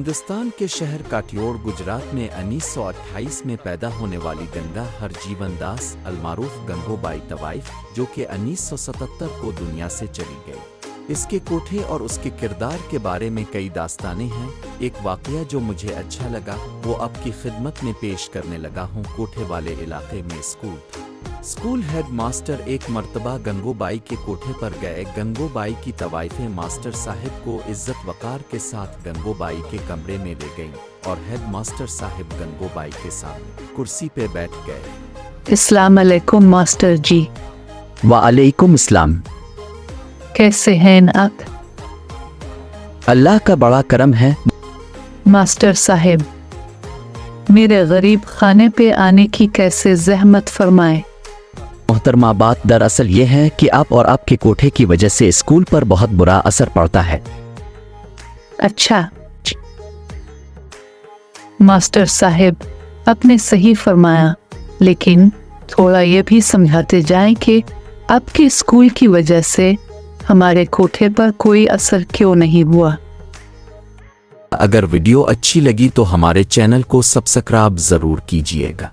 हिंदुस्तान के शहर काठियोड़ गुजरात में 1928 में पैदा होने वाली गंगा हरजीवन दास अलमारूफ गंगोबाई तवाइफ, जो कि 1977 को दुनिया से चली गई। इसके कोठे और उसके किरदार के बारे में कई दास्तानें हैं। एक वाकया जो मुझे अच्छा लगा वो आपकी खिदमत में पेश करने लगा हूँ। कोठे वाले इलाके में स्कूल था। स्कूल हेड मास्टर एक मर्तबा गंगोबाई के कोठे पर गए। गंगोबाई की तवाइफें मास्टर साहिब को इज्जत वकार के साथ गंगोबाई के कमरे में ले गईं और हेड मास्टर साहिब गंगोबाई के सामने कुर्सी पे बैठ गए। अस्सलाम अलैकुम मास्टर जी। वालेकुम अस्सलाम। कैसे हैं आप? अल्लाह का बड़ा करम है। मास्टर साहिब, मेरे गरीब खाने पे आने की कैसे जहमत फरमाए। मोहतरमा, बात दरअसल ये है कि आप और आपके कोठे की वजह से स्कूल पर बहुत बुरा असर पड़ता है। अच्छा मास्टर साहिब, आपने सही फरमाया, लेकिन थोड़ा ये भी समझाते जाएं कि आपके स्कूल की वजह से हमारे कोठे पर कोई असर क्यों नहीं हुआ। अगर वीडियो अच्छी लगी तो हमारे चैनल को सब्सक्राइब जरूर कीजिएगा।